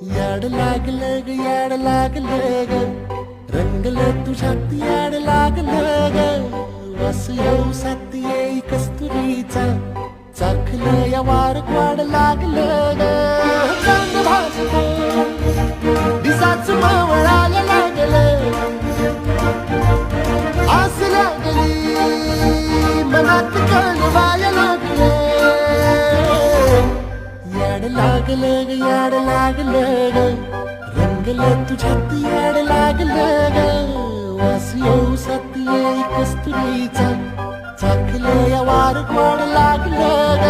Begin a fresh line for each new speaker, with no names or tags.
याड लागलं ग याड लागलं ग रंगलं तुझ्यात याड लागलं ग वास येऊ साथ येई कस्तुरीचा चाखलं या वार वाड लागलं ग चांद भाजलं दिसाच मावळायला लागलं आस लागली मनात कळवायला लागलं याड लागलं ग याड लागलं ग रंगलं तुझ्यात याड लागलं ग वास येऊ साथ येई कस्तुरीचा चाखलं या वार वाड लागलं ग